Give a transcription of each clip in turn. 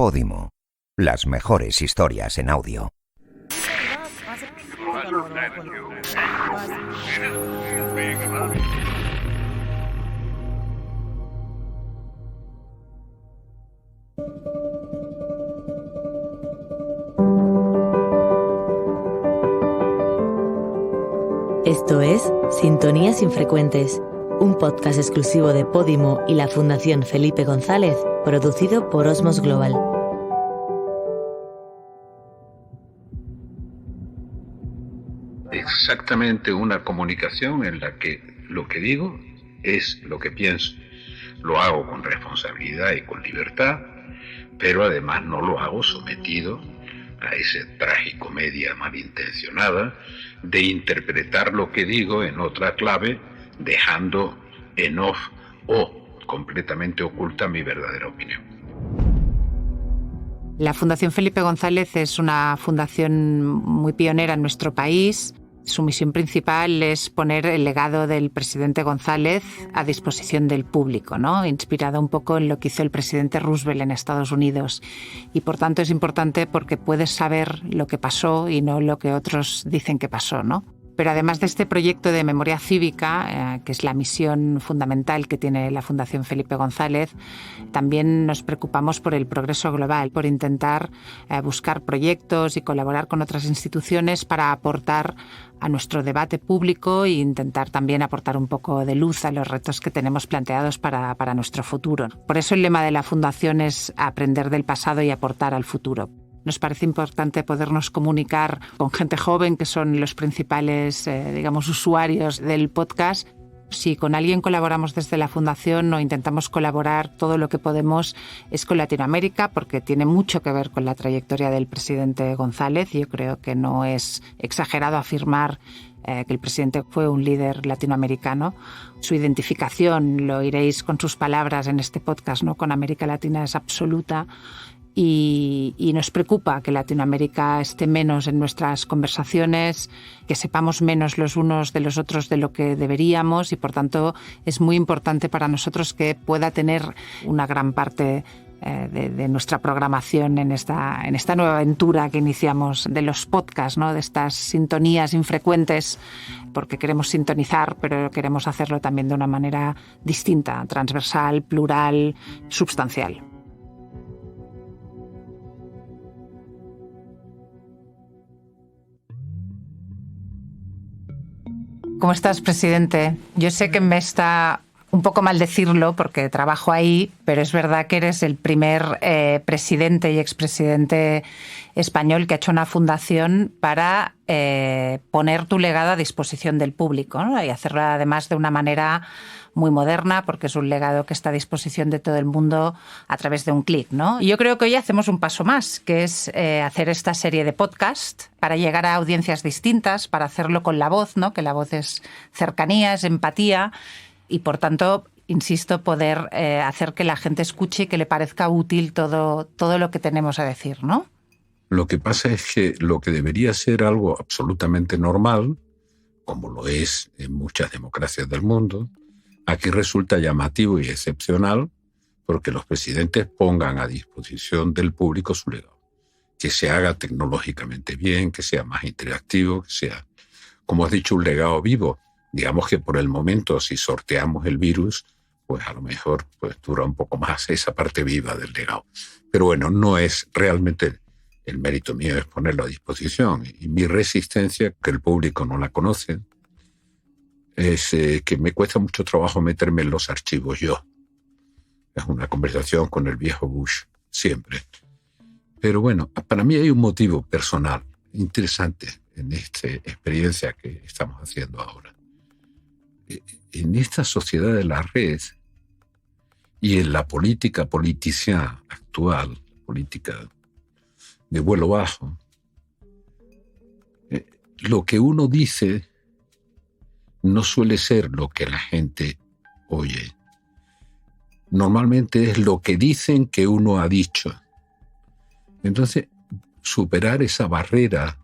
Podimo. Las mejores historias en audio. Esto es Sintonías Infrecuentes, un podcast exclusivo de Podimo y la Fundación Felipe González, producido por Osmos Global. Exactamente una comunicación en la que lo que digo es lo que pienso. Lo hago con responsabilidad y con libertad, pero además no lo hago sometido a esa tragicomedia malintencionada de interpretar lo que digo en otra clave, dejando en off o completamente oculta mi verdadera opinión. La Fundación Felipe González es una fundación muy pionera en nuestro país. Su misión principal es poner el legado del presidente González a disposición del público, ¿no? Inspirado un poco en lo que hizo el presidente Roosevelt en Estados Unidos. Y por tanto es importante porque puedes saber lo que pasó y no lo que otros dicen que pasó, ¿no? Pero además de este proyecto de memoria cívica, que es la misión fundamental que tiene la Fundación Felipe González, también nos preocupamos por el progreso global, por intentar buscar proyectos y colaborar con otras instituciones para aportar a nuestro debate público e intentar también aportar un poco de luz a los retos que tenemos planteados para nuestro futuro. Por eso el lema de la Fundación es aprender del pasado y aportar al futuro. Nos parece importante podernos comunicar con gente joven, que son los principales, usuarios del podcast. Si con alguien colaboramos desde la Fundación o intentamos colaborar, todo lo que podemos es con Latinoamérica, porque tiene mucho que ver con la trayectoria del presidente González. Yo creo que no es exagerado afirmar que el presidente fue un líder latinoamericano. Su identificación, lo oiréis con sus palabras en este podcast, ¿no? Con América Latina es absoluta. Y nos preocupa que Latinoamérica esté menos en nuestras conversaciones, que sepamos menos los unos de los otros de lo que deberíamos, y por tanto es muy importante para nosotros que pueda tener una gran parte de nuestra programación en esta nueva aventura que iniciamos de los podcasts, ¿no? De estas sintonías infrecuentes, porque queremos sintonizar, pero queremos hacerlo también de una manera distinta, transversal, plural, substancial. ¿Cómo estás, presidente? Yo sé que me está un poco mal decirlo porque trabajo ahí, pero es verdad que eres el primer presidente y expresidente español que ha hecho una fundación para poner tu legado a disposición del público, ¿no? Y hacerlo además de una manera muy moderna, porque es un legado que está a disposición de todo el mundo a través de un clic, ¿no? Y yo creo que hoy hacemos un paso más, que es hacer esta serie de podcast para llegar a audiencias distintas, para hacerlo con la voz, ¿no? Que la voz es cercanía, es empatía y, por tanto, insisto, poder hacer que la gente escuche y que le parezca útil todo lo que tenemos a decir, ¿no? Lo que pasa es que lo que debería ser algo absolutamente normal, como lo es en muchas democracias del mundo, aquí resulta llamativo y excepcional porque los presidentes pongan a disposición del público su legado. Que se haga tecnológicamente bien, que sea más interactivo, que sea, como has dicho, un legado vivo. Digamos que por el momento, si sorteamos el virus, pues a lo mejor dura un poco más esa parte viva del legado. Pero bueno, no es realmente el mérito mío, es ponerlo a disposición. Y mi resistencia, que el público no la conoce, es que me cuesta mucho trabajo meterme en los archivos yo. Es una conversación con el viejo Bush, siempre. Pero bueno, para mí hay un motivo personal interesante en esta experiencia que estamos haciendo ahora. En esta sociedad de la red y en la política politiciana actual, política de vuelo bajo, lo que uno dice no suele ser lo que la gente oye. Normalmente es lo que dicen que uno ha dicho. Entonces, superar esa barrera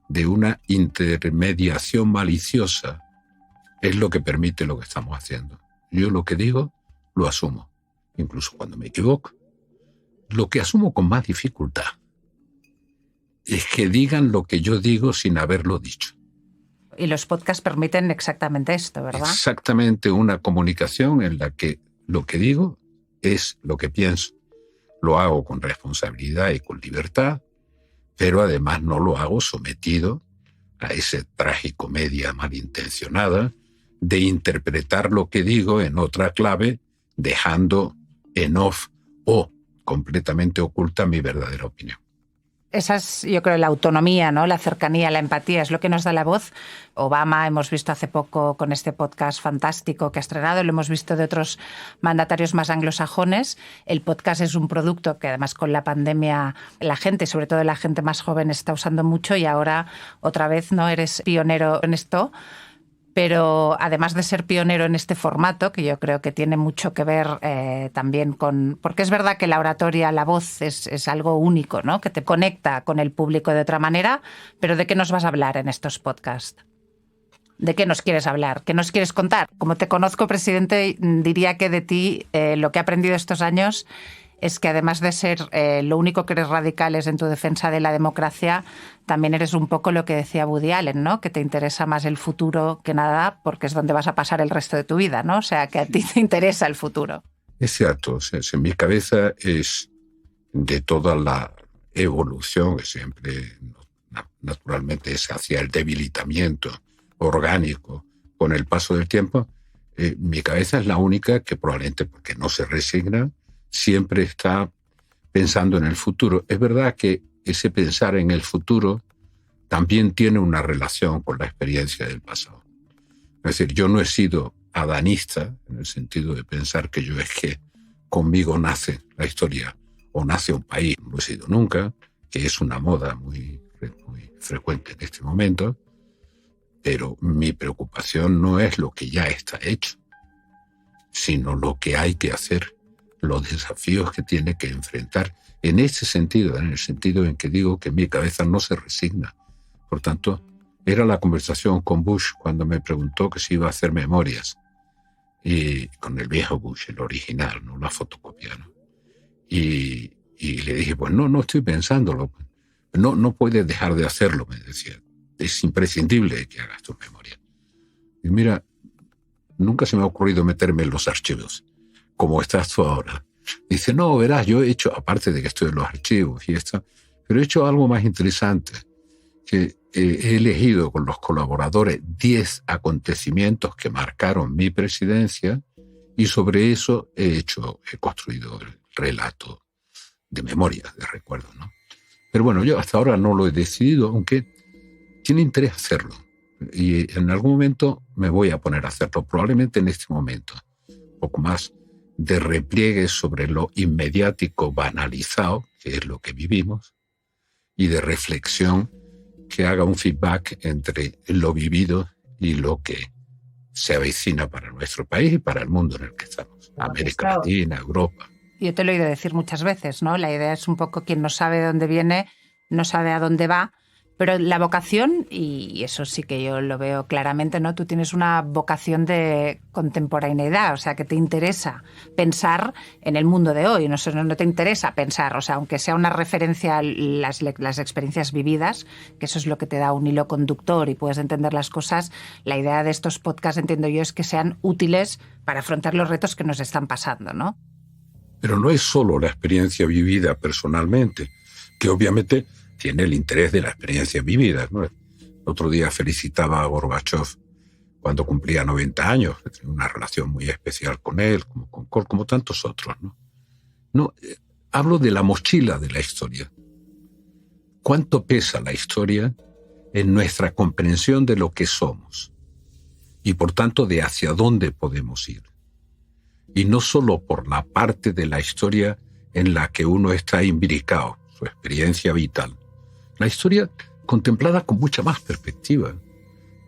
de una intermediación maliciosa es lo que permite lo que estamos haciendo. Yo lo que digo, lo asumo. Incluso cuando me equivoco, lo que asumo con más dificultad es que digan lo que yo digo sin haberlo dicho. Y los podcasts permiten exactamente esto, ¿verdad? Exactamente, una comunicación en la que lo que digo es lo que pienso. Lo hago con responsabilidad y con libertad, pero además no lo hago sometido a esa tragicomedia malintencionada de interpretar lo que digo en otra clave, dejando en off o completamente oculta mi verdadera opinión. Esa es, yo creo, la autonomía, ¿no? La cercanía, la empatía, es lo que nos da la voz. Obama, hemos visto hace poco con este podcast fantástico que ha estrenado, lo hemos visto de otros mandatarios más anglosajones. El podcast es un producto que además con la pandemia la gente, sobre todo la gente más joven, está usando mucho y ahora otra vez, ¿no? Eres pionero en esto. Pero además de ser pionero en este formato, que yo creo que tiene mucho que ver también con... Porque es verdad que la oratoria, la voz es algo único, ¿no? Que te conecta con el público de otra manera, pero ¿de qué nos vas a hablar en estos podcasts? ¿De qué nos quieres hablar? ¿Qué nos quieres contar? Como te conozco, presidente, diría que de ti lo que he aprendido estos años es que además de ser lo único que eres radical es en tu defensa de la democracia, también eres un poco lo que decía Woody Allen, ¿no? Que te interesa más el futuro que nada porque es donde vas a pasar el resto de tu vida, ¿no? O sea, que a ti te interesa el futuro. Es cierto, en mi cabeza es de toda la evolución que siempre naturalmente es hacia el debilitamiento orgánico con el paso del tiempo. Mi cabeza es la única que probablemente porque no se resigna, siempre está pensando en el futuro. Es verdad que ese pensar en el futuro también tiene una relación con la experiencia del pasado. Es decir, yo no he sido adanista en el sentido de pensar que yo es que conmigo nace la historia o nace un país. No lo he sido nunca, que es una moda muy frecuente en este momento, pero mi preocupación no es lo que ya está hecho, sino lo que hay que hacer, los desafíos que tiene que enfrentar. En ese sentido, en el sentido en que digo que mi cabeza no se resigna. Por tanto, era la conversación con Bush cuando me preguntó que si iba a hacer memorias. Y con el viejo Bush, el original, no la fotocopia, ¿no? Y le dije, pues no estoy pensándolo. No puedes dejar de hacerlo, me decía. Es imprescindible que hagas tus memorias. Y mira, nunca se me ha ocurrido meterme en los archivos, como estás tú ahora. Dice, no, verás, yo he hecho, aparte de que estoy en los archivos y esto, pero he hecho algo más interesante, que he elegido con los colaboradores 10 acontecimientos que marcaron mi presidencia y sobre eso he construido el relato de memoria, de recuerdo, ¿no? Pero bueno, yo hasta ahora no lo he decidido, aunque tiene interés hacerlo. Y en algún momento me voy a poner a hacerlo, probablemente en este momento, un poco más de repliegue sobre lo inmediático banalizado, que es lo que vivimos, y de reflexión que haga un feedback entre lo vivido y lo que se avecina para nuestro país y para el mundo en el que estamos, América Latina, Europa. Yo te lo he oído decir muchas veces, ¿no? La idea es un poco quien no sabe de dónde viene, no sabe a dónde va, pero la vocación, y eso sí que yo lo veo claramente, ¿no? Tú tienes una vocación de contemporaneidad, o sea, que te interesa pensar en el mundo de hoy, no te interesa pensar, o sea, aunque sea una referencia a las experiencias vividas, que eso es lo que te da un hilo conductor y puedes entender las cosas, la idea de estos podcasts, entiendo yo, es que sean útiles para afrontar los retos que nos están pasando, ¿no? Pero no es solo la experiencia vivida personalmente, que obviamente tiene el interés de la experiencia vivida, ¿no? El otro día felicitaba a Gorbachev cuando cumplía 90 años, que tenía una relación muy especial con él, como tantos otros, ¿no? Hablo de la mochila de la historia. ¿Cuánto pesa la historia en nuestra comprensión de lo que somos? Y por tanto de hacia dónde podemos ir. Y no solo por la parte de la historia en la que uno está imbricado, su experiencia vital. La historia contemplada con mucha más perspectiva.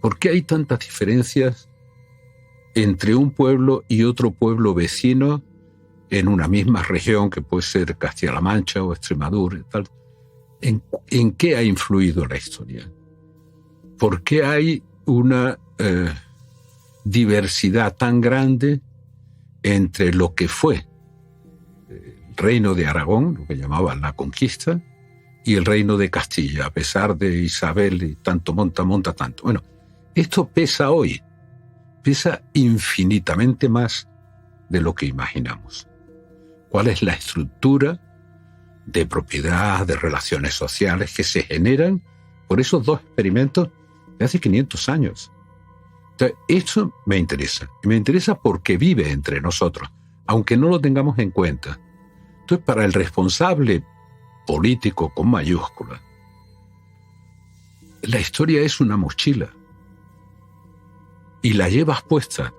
¿Por qué hay tantas diferencias entre un pueblo y otro pueblo vecino en una misma región que puede ser Castilla-La Mancha o Extremadura y tal? ¿En qué ha influido la historia? ¿Por qué hay una diversidad tan grande entre lo que fue reino de Aragón, lo que llamaban la conquista, y el reino de Castilla, a pesar de Isabel y tanto monta tanto. Bueno, esto pesa hoy, pesa infinitamente más de lo que imaginamos. ¿Cuál es la estructura de propiedad, de relaciones sociales que se generan por esos dos experimentos de hace 500 años? Entonces, eso me interesa. Y me interesa porque vive entre nosotros, aunque no lo tengamos en cuenta. Entonces, para el responsable político con mayúscula, la historia es una mochila y la llevas puesta.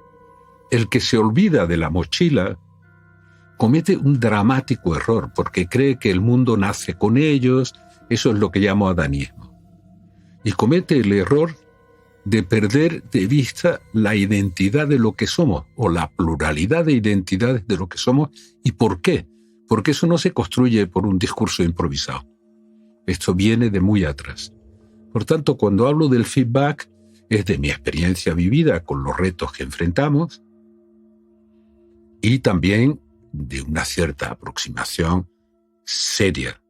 El que se olvida de la mochila comete un dramático error porque cree que el mundo nace con ellos. Eso es lo que llamo adanismo. Y comete el error de perder de vista la identidad de lo que somos o la pluralidad de identidades de lo que somos. ¿Y por qué? Porque eso no se construye por un discurso improvisado. Esto viene de muy atrás. Por tanto, cuando hablo del feedback, es de mi experiencia vivida con los retos que enfrentamos y también de una cierta aproximación seria,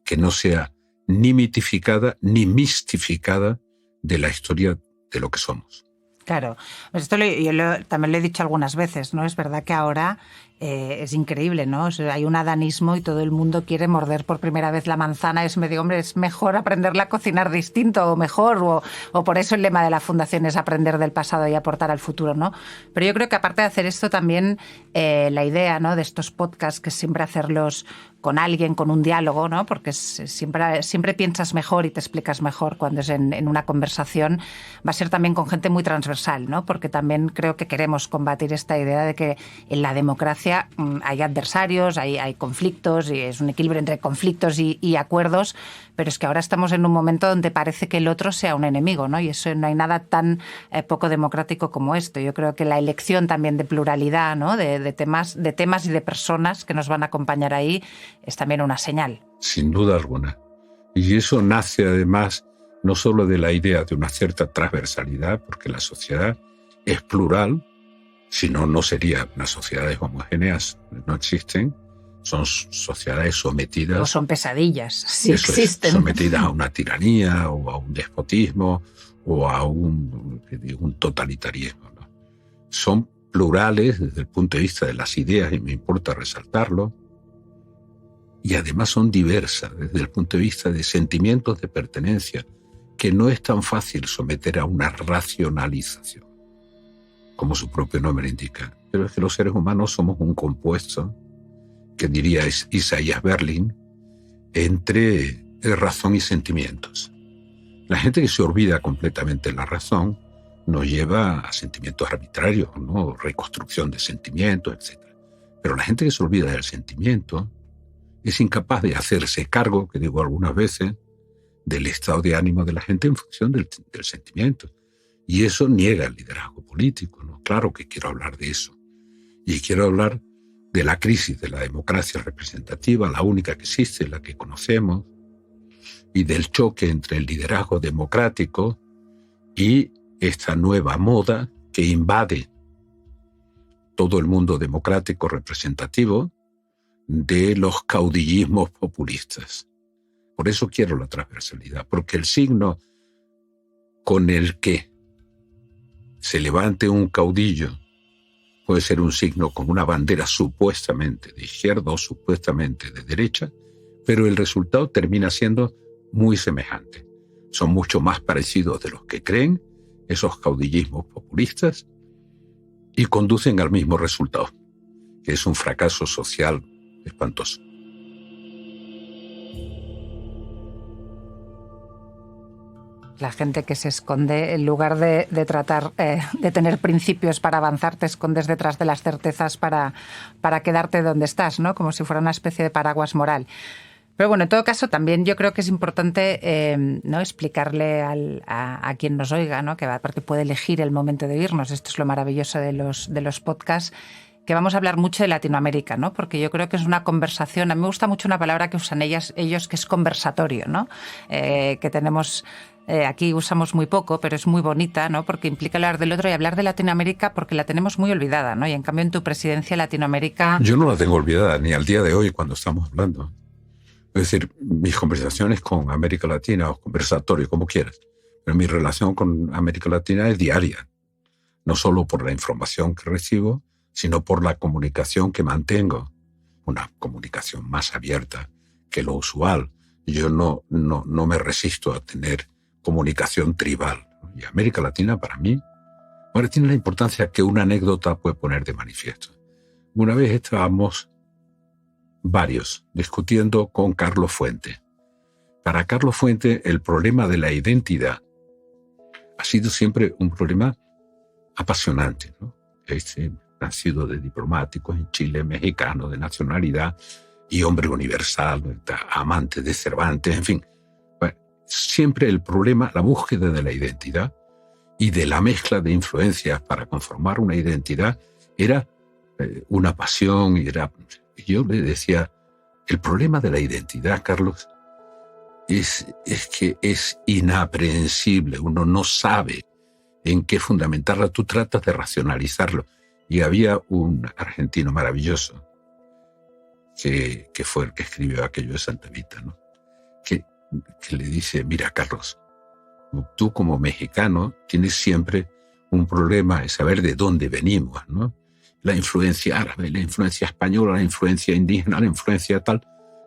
que no sea ni mitificada ni mistificada de la historia de lo que somos. Claro, pues esto también lo he dicho algunas veces, ¿no? Es verdad que ahora es increíble, ¿no? O sea, hay un adanismo y todo el mundo quiere morder por primera vez la manzana. Es medio, hombre, es mejor aprenderla a cocinar distinto o mejor, o por eso el lema de la Fundación es aprender del pasado y aportar al futuro, ¿no? Pero yo creo que aparte de hacer esto también la idea, ¿no?, de estos podcasts, que es siempre hacerlos con alguien, con un diálogo, ¿no? Porque siempre piensas mejor y te explicas mejor cuando es en una conversación. Va a ser también con gente muy transversal, ¿no? Porque también creo que queremos combatir esta idea de que en la democracia hay adversarios, hay conflictos, y es un equilibrio entre conflictos y acuerdos, pero es que ahora estamos en un momento donde parece que el otro sea un enemigo, ¿no? Y eso, no hay nada tan poco democrático como esto. Yo creo que la elección también de pluralidad, ¿no?, de temas y de personas que nos van a acompañar ahí es también una señal. Sin duda alguna. Y eso nace además no solo de la idea de una cierta transversalidad, porque la sociedad es plural, si no, no sería unas sociedades homogéneas, no existen, son sociedades sometidas... O son pesadillas, si existen. Sometidas a una tiranía o a un despotismo o a un totalitarismo, ¿no? Son plurales desde el punto de vista de las ideas, y me importa resaltarlo, y además son diversas desde el punto de vista de sentimientos de pertenencia, que no es tan fácil someter a una racionalización, como su propio nombre indica. Pero es que los seres humanos somos un compuesto, que diría Isaías Berlin, entre razón y sentimientos. La gente que se olvida completamente la razón nos lleva a sentimientos arbitrarios, ¿no?, reconstrucción de sentimientos, etc. Pero la gente que se olvida del sentimiento es incapaz de hacerse cargo, que digo algunas veces, del estado de ánimo de la gente en función del sentimiento. Y eso niega el liderazgo político, ¿no? Claro que quiero hablar de eso. Y quiero hablar de la crisis de la democracia representativa, la única que existe, la que conocemos, y del choque entre el liderazgo democrático y esta nueva moda que invade todo el mundo democrático representativo de los caudillismos populistas. Por eso quiero la transversalidad, porque el signo con el que se levante un caudillo puede ser un signo con una bandera supuestamente de izquierda o supuestamente de derecha, pero el resultado termina siendo muy semejante. Son mucho más parecidos de los que creen esos caudillismos populistas y conducen al mismo resultado, que es un fracaso social espantoso. La gente que se esconde, en lugar de tratar de tener principios para avanzar, te escondes detrás de las certezas para quedarte donde estás, ¿no? Como si fuera una especie de paraguas moral. Pero bueno, en todo caso, también yo creo que es importante ¿no?, explicarle a quien nos oiga, ¿no?, que aparte puede elegir el momento de oírnos. Esto es lo maravilloso de los podcasts, que vamos a hablar mucho de Latinoamérica, ¿no? Porque yo creo que es una conversación. A mí me gusta mucho una palabra que usan ellos, que es conversatorio, ¿no? Que tenemos aquí usamos muy poco, pero es muy bonita, ¿no? Porque implica hablar del otro y hablar de Latinoamérica porque la tenemos muy olvidada, ¿no? Y en cambio en tu presidencia Latinoamérica... Yo no la tengo olvidada, ni al día de hoy cuando estamos hablando. Es decir, mis conversaciones con América Latina, o conversatorio, como quieras, pero mi relación con América Latina es diaria. No solo por la información que recibo, sino por la comunicación que mantengo. Una comunicación más abierta que lo usual. Yo no me resisto a tener comunicación tribal. Y América Latina, para mí, ahora tiene la importancia que una anécdota puede poner de manifiesto. Una vez estábamos varios discutiendo con Carlos Fuente. Para Carlos Fuente, el problema de la identidad ha sido siempre un problema apasionante, ¿no? Nacido de diplomático en Chile, mexicano, de nacionalidad y hombre universal, amante de Cervantes, en fin. Bueno, siempre el problema, la búsqueda de la identidad y de la mezcla de influencias para conformar una identidad era una pasión. Y yo le decía, el problema de la identidad, Carlos, es que es inaprehensible. Uno no sabe en qué fundamentarla. Tú tratas de racionalizarlo. Y había un argentino maravilloso que fue el que escribió aquello de Santa Vita, ¿no? Que le dice, mira, Carlos, tú como mexicano tienes siempre un problema de saber de dónde venimos, ¿no? La influencia árabe, la influencia española, la influencia indígena, la influencia tal.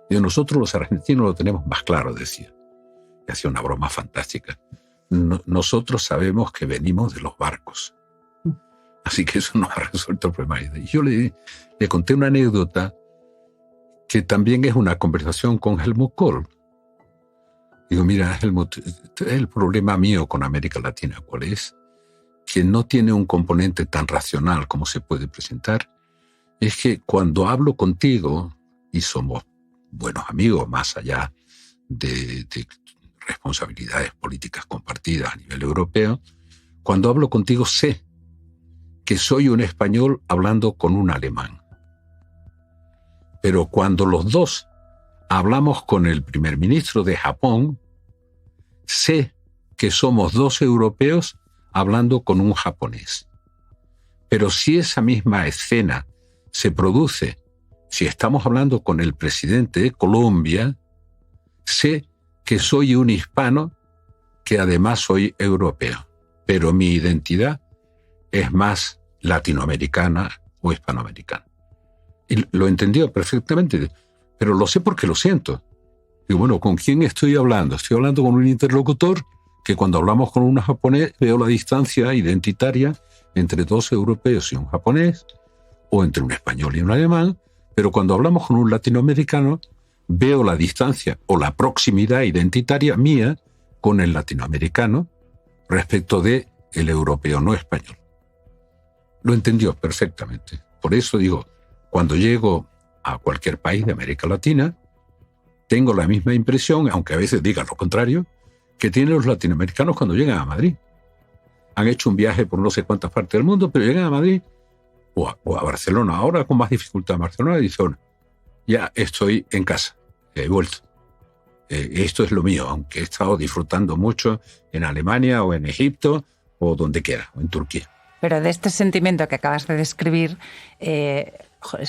Y nosotros los argentinos lo tenemos más claro, decía. Y hacía una broma fantástica. Nosotros sabemos que venimos de los barcos. Así que eso nos ha resuelto el problema. Y yo le conté una anécdota que también es una conversación con Helmut Kohl. Digo, mira, Helmut, el problema mío con América Latina, ¿cuál es? Que no tiene un componente tan racional como se puede presentar. Es que cuando hablo contigo, y somos buenos amigos más allá de responsabilidades políticas compartidas a nivel europeo, cuando hablo contigo sé que soy un español hablando con un alemán. Pero cuando los dos hablamos con el primer ministro de Japón, sé que somos dos europeos hablando con un japonés. Pero si esa misma escena se produce, si estamos hablando con el presidente de Colombia, sé que soy un hispano que además soy europeo. Pero mi identidad es más latinoamericana o hispanoamericana. Y lo entendió perfectamente, pero lo sé porque lo siento. Digo, bueno, ¿con quién estoy hablando? Estoy hablando con un interlocutor que cuando hablamos con un japonés veo la distancia identitaria entre dos europeos y un japonés, o entre un español y un alemán, pero cuando hablamos con un latinoamericano veo la distancia o la proximidad identitaria mía con el latinoamericano respecto de el europeo no español. Lo entendió perfectamente. Por eso digo, cuando llego a cualquier país de América Latina, tengo la misma impresión, aunque a veces digan lo contrario, que tienen los latinoamericanos cuando llegan a Madrid. Han hecho un viaje por no sé cuántas partes del mundo, pero llegan a Madrid o a Barcelona. Ahora con más dificultad en Barcelona, y dicen, bueno, ya estoy en casa, he vuelto. Esto es lo mío, aunque he estado disfrutando mucho en Alemania o en Egipto o donde quiera, o en Turquía. Pero de este sentimiento que acabas de describir,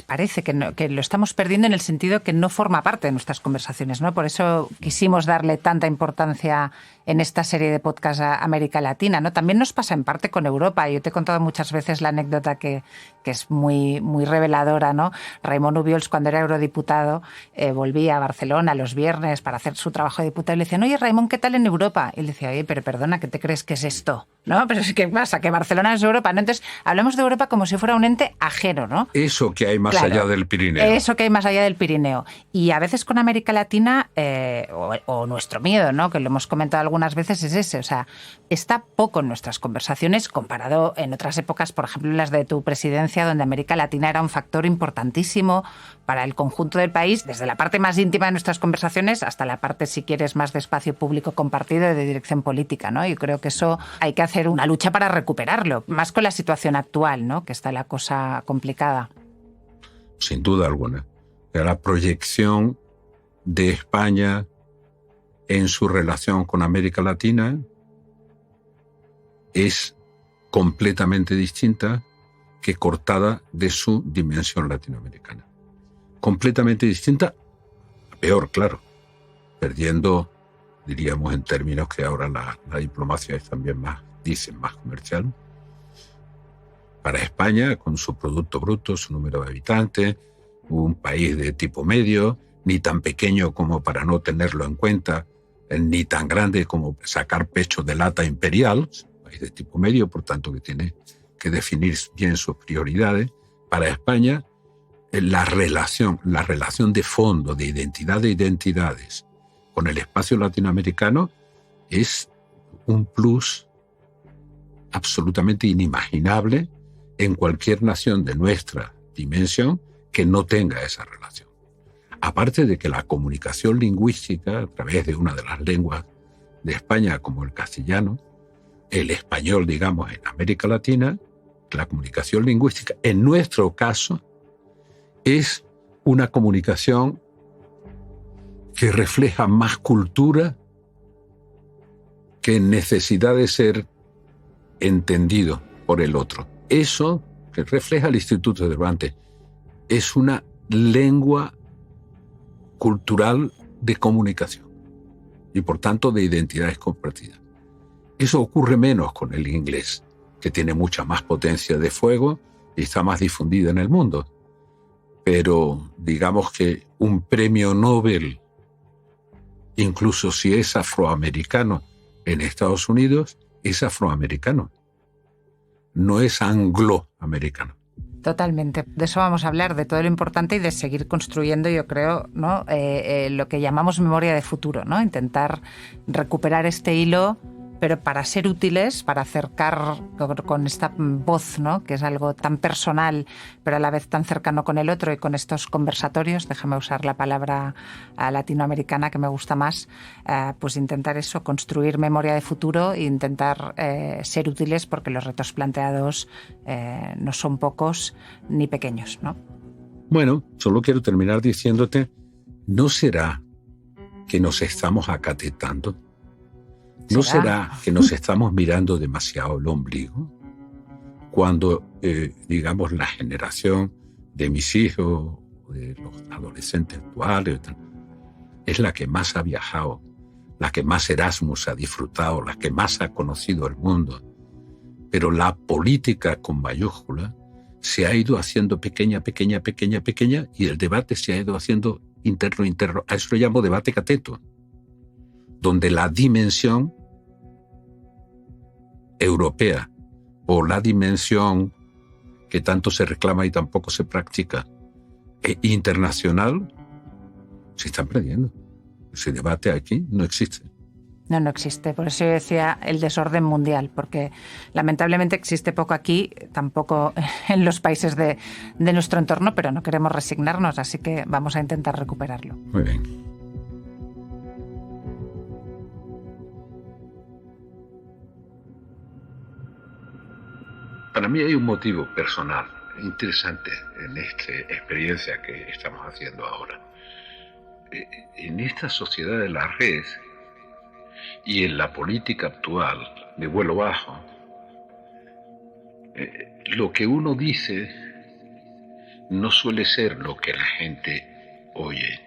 parece que lo estamos perdiendo en el sentido que no forma parte de nuestras conversaciones, ¿no? Por eso quisimos darle tanta importancia en esta serie de podcasts a América Latina, ¿no? También nos pasa en parte con Europa. Yo te he contado muchas veces la anécdota que es muy, muy reveladora, ¿no? Raimon Ubiols, cuando era eurodiputado, volvía a Barcelona los viernes para hacer su trabajo de diputado y le decían, oye, Raimon, ¿qué tal en Europa? Y él decía, oye, pero perdona, ¿qué te crees que es esto? ¿No? Pero ¿qué pasa? Que Barcelona es Europa, ¿no? Entonces, hablamos de Europa como si fuera un ente ajeno, ¿no? Eso que hay más allá del Pirineo. Eso que hay más allá del Pirineo. Y a veces con América Latina, o nuestro miedo, ¿no? Que lo hemos comentado algunas veces, es ese. O sea, está poco en nuestras conversaciones comparado en otras épocas, por ejemplo, las de tu presidencia, donde América Latina era un factor importantísimo para el conjunto del país, desde la parte más íntima de nuestras conversaciones hasta la parte, si quieres, más de espacio público compartido y de dirección política, ¿no? Yo creo que eso hay que hacer una lucha para recuperarlo, más con la situación actual, ¿no? Que está la cosa complicada. Sin duda alguna. La proyección de España en su relación con América Latina es completamente distinta que cortada de su dimensión latinoamericana. Completamente distinta, peor, claro, perdiendo, diríamos en términos que ahora la diplomacia es también más comercial. Para España, con su Producto Bruto, su número de habitantes, un país de tipo medio, ni tan pequeño como para no tenerlo en cuenta, ni tan grande como sacar pecho de lata imperial, un país de tipo medio, por tanto que tiene que definir bien sus prioridades. Para España, la relación de fondo, de identidad de identidades con el espacio latinoamericano es un plus absolutamente inimaginable en cualquier nación de nuestra dimensión que no tenga esa relación. Aparte de que la comunicación lingüística, a través de una de las lenguas de España como el castellano, el español, digamos, en América Latina, la comunicación lingüística, en nuestro caso, es una comunicación que refleja más cultura que necesidad de ser entendido por el otro. Eso que refleja el Instituto Cervantes es una lengua cultural de comunicación y por tanto de identidades compartidas. Eso ocurre menos con el inglés, que tiene mucha más potencia de fuego y está más difundida en el mundo. Pero digamos que un premio Nobel, incluso si es afroamericano en Estados Unidos, es afroamericano, no es angloamericano. Totalmente. De eso vamos a hablar, de todo lo importante y de seguir construyendo, yo creo, ¿no? Lo que llamamos memoria de futuro, ¿no? Intentar recuperar este hilo, pero para ser útiles, para acercar con esta voz, ¿no? Que es algo tan personal, pero a la vez tan cercano con el otro, y con estos conversatorios, déjame usar la palabra latinoamericana que me gusta más, pues intentar eso, construir memoria de futuro e intentar ser útiles, porque los retos planteados no son pocos ni pequeños, ¿no? Bueno, solo quiero terminar diciéndote, ¿no será que nos estamos acatetando? ¿No será que nos estamos mirando demasiado el ombligo? Cuando, digamos, la generación de mis hijos, de los adolescentes actuales, es la que más ha viajado, la que más Erasmus ha disfrutado, la que más ha conocido el mundo. Pero la política con mayúscula se ha ido haciendo pequeña, y el debate se ha ido haciendo interno. A eso lo llamo debate cateto, donde la dimensión europea o la dimensión que tanto se reclama y tampoco se practica internacional se están perdiendo. Ese debate aquí no existe. No existe. Por eso yo decía el desorden mundial, porque lamentablemente existe poco aquí, tampoco en los países de nuestro entorno, pero no queremos resignarnos, así que vamos a intentar recuperarlo. Muy bien. Para mí hay un motivo personal interesante en esta experiencia que estamos haciendo ahora. En esta sociedad de la red y en la política actual de vuelo bajo, lo que uno dice no suele ser lo que la gente oye.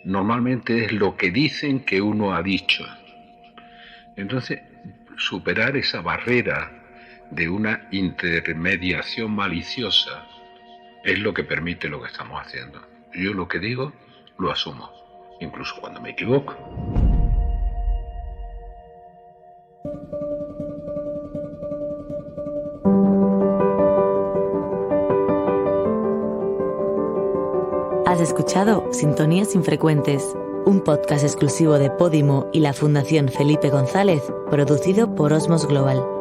Normalmente es lo que dicen que uno ha dicho. Entonces, superar esa barrera de una intermediación maliciosa es lo que permite lo que estamos haciendo. Yo lo que digo lo asumo, incluso cuando me equivoco. Has escuchado Sintonías Infrecuentes, un podcast exclusivo de Podimo y la Fundación Felipe González, producido por Osmos Global.